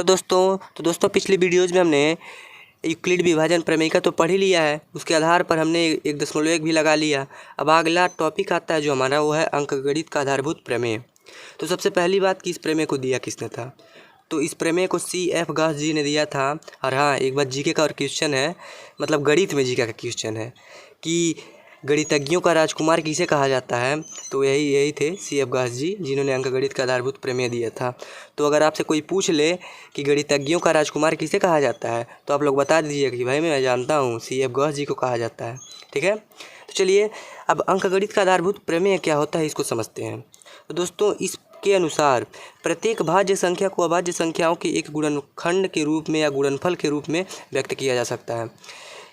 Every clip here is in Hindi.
दोस्तों पिछली वीडियोज़ में हमने यूक्लिड विभाजन प्रमेय का तो पढ़ ही लिया है। उसके आधार पर हमने 1.1 भी लगा लिया। अब अगला टॉपिक आता है जो हमारा, वो है अंकगणित का आधारभूत प्रमेय। तो सबसे पहली बात कि इस प्रमेय को दिया किसने था, तो इस प्रमेय को C.F. गॉस जी ने दिया था। और हाँ, एक बार जीके का और क्वेश्चन है, मतलब गणित में जीके का क्वेश्चन है कि गणितज्ञों का राजकुमार किसे कहा जाता है, तो यही थे C.F. गॉस जी, जिन्होंने अंकगणित का आधारभूत प्रमेय दिया था। तो अगर आपसे कोई पूछ ले कि गणितज्ञों का राजकुमार किसे कहा जाता है, तो आप लोग बता दीजिए कि भाई मैं जानता हूँ, C.F. गॉस जी को कहा जाता है। ठीक है, तो चलिए अब अंकगणित का आधारभूत प्रमेय क्या होता है इसको समझते हैं। तो दोस्तों, इसके अनुसार प्रत्येक भाज्य संख्या को अभाज्य संख्याओं के एक गुणनखंड के रूप में या गुणनफल के रूप में व्यक्त किया जा सकता है।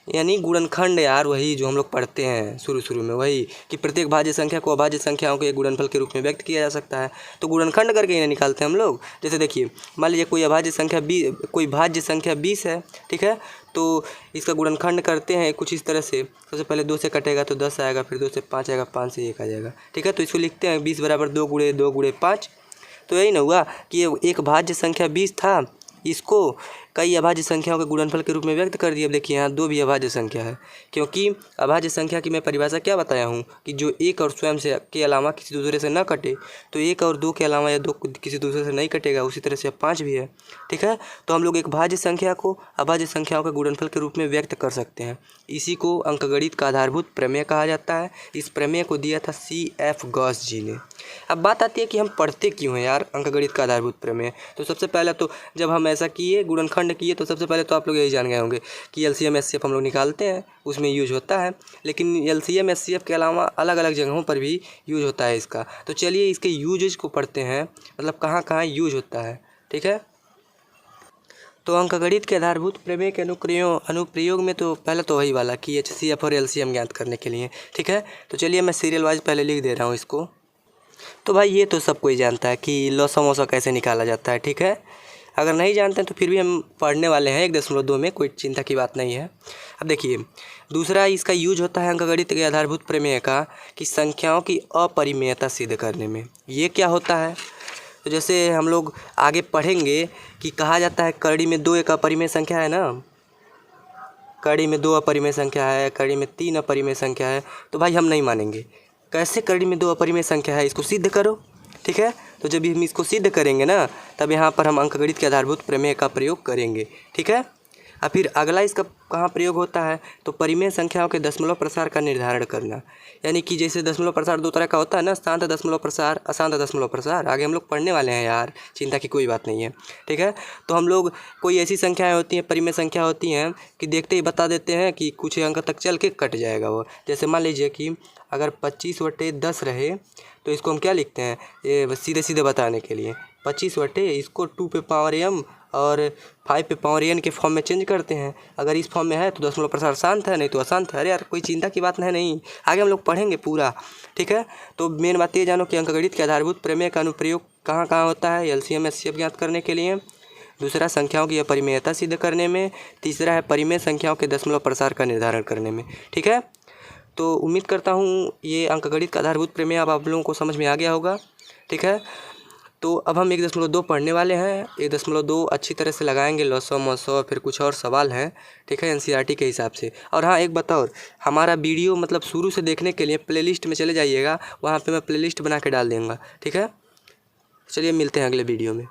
यानी गुणनखंड, यार वही जो हम लोग पढ़ते हैं शुरू में, वही कि प्रत्येक भाज्य संख्या को अभाज्य संख्याओं के एक गुणनफल के रूप में व्यक्त किया जा सकता है। तो गुणनखंड करके इन्हें निकालते हैं हम लोग। जैसे देखिए, मान लीजिए कोई भाज्य संख्या 20 है, ठीक है, तो इसका गुणनखंड करते हैं कुछ इस तरह से। सबसे पहले 2 से कटेगा तो 10 आएगा, फिर 2 से 5 आएगा, 5 से 1 आ जाएगा। ठीक है, तो इसको लिखते हैं 20 बराबर 2 गुणे 2 गुणे 5। तो यही ना हुआ कि ये एक भाज्य संख्या 20 था, इसको कई अभाज्य संख्याओं के गुणनफल के रूप में व्यक्त कर दिया। अब देखिए यहाँ 2 भी अभाज्य संख्या है, क्योंकि अभाज्य संख्या की मैं परिभाषा क्या बताया हूँ कि जो 1 और स्वयं से के अलावा किसी दूसरे से न कटे, तो 1 और 2 के अलावा या 2 किसी दूसरे से नहीं कटेगा। उसी तरह से 5 भी है। ठीक है, तो हम लोग एक भाज्य संख्या को अभाज्य संख्याओं के गुणनफल के रूप में व्यक्त कर सकते हैं। इसी को अंकगणित का आधारभूत प्रमेय कहा जाता है। इस प्रमेय को दिया था C.F. गॉस जी ने। अब बात आती है कि हम पढ़ते क्यों हैं यार अंकगणित का आधारभूत प्रमेय। तो सबसे पहले तो जब हम ऐसा किए, गुणनखंड किए, तो सबसे पहले तो आप लोग यही जान गए होंगे कि LCM SCF हम लोग निकालते हैं, उसमें यूज होता है। लेकिन LCM SCF के अलावा अलग अलग जगहों पर भी यूज होता है इसका। तो चलिए इसके यूजेज को पढ़ते हैं, मतलब कहाँ कहाँ यूज होता है। ठीक है, तो अंकगणित के आधारभूत प्रमेय के अनुप्रयोग में तो पहले तो वही वाला कि HCF और LCM ज्ञात करने के लिए। ठीक है, तो चलिए मैं सीरियल वाइज पहले लिख दे रहा हूँ इसको। तो भाई ये तो सब कोई जानता है कि लौसा मौसा कैसे निकाला जाता है। ठीक है, अगर नहीं जानते हैं तो फिर भी हम पढ़ने वाले हैं 1.2 में, कोई चिंता की बात नहीं है। अब देखिए, दूसरा इसका यूज होता है अंकगणित के आधारभूत प्रमेय का कि संख्याओं की अपरिमेयता सिद्ध करने में। ये क्या होता है, तो जैसे हम लोग आगे पढ़ेंगे कि कहा जाता है कड़ी में 2 एक अपरिमेय संख्या है ना, कड़ी में 2 अपरिमेय संख्या है, कड़ी में 3 अपरिमेय संख्या है। तो भाई हम नहीं मानेंगे। कैसे कड़ी में 2 अपरिमेय संख्या है, इसको सिद्ध करो। ठीक है, तो जब हम इसको सिद्ध करेंगे ना, तब यहाँ पर हम अंकगणित के आधारभूत प्रमेय का प्रयोग करेंगे। ठीक है, और फिर अगला इसका कहाँ प्रयोग होता है, तो परिमेय संख्याओं के दशमलव प्रसार का निर्धारण करना। यानी कि जैसे दशमलव प्रसार 2 तरह का होता है ना, शांत दशमलव प्रसार, अशांत दशमलव प्रसार। आगे हम लोग पढ़ने वाले हैं यार, चिंता की कोई बात नहीं है। ठीक है, तो हम लोग कोई ऐसी संख्याएं होती हैं, परिमेय संख्या होती हैं कि देखते ही बता देते हैं कि कुछ अंक तक चल के कट जाएगा वो। जैसे मान लीजिए कि अगर 25/10 रहे, तो इसको हम क्या लिखते हैं, ये सीधे सीधे बताने के लिए 25/, इसको 2 पे पावर m और 5 पे पावर n के फॉर्म में चेंज करते हैं। अगर इस फॉर्म में है तो दशमलव प्रसार शांत है, नहीं तो अशांत है। अरे यार कोई चिंता की बात है नहीं, आगे हम लोग पढ़ेंगे पूरा। ठीक है, तो मेन बात ये जानो कि अंकगणित के आधारभूत प्रमेय का अनुप्रयोग कहाँ कहाँ होता है, LCM SCF ज्ञात करने के लिए। दूसरा, संख्याओं की अपरिमेयता सिद्ध करने में। तीसरा है परिमेय संख्याओं के दशमलव प्रसार का निर्धारण करने में। ठीक है, तो उम्मीद करता हूँ ये अंकगणित का आधारभूत प्रमेय अब आप लोगों को समझ में आ गया होगा। ठीक है, तो अब हम 1.2 पढ़ने वाले हैं। 1.2 अच्छी तरह से लगाएंगे, लौसौ मौसौ, फिर कुछ और सवाल हैं। ठीक है, NCERT के हिसाब से। और हाँ, एक बताओ, हमारा वीडियो मतलब शुरू से देखने के लिए प्लेलिस्ट में चले जाइएगा, वहाँ पे मैं प्लेलिस्ट बना के डाल दूँगा। ठीक है, चलिए मिलते हैं अगले वीडियो में।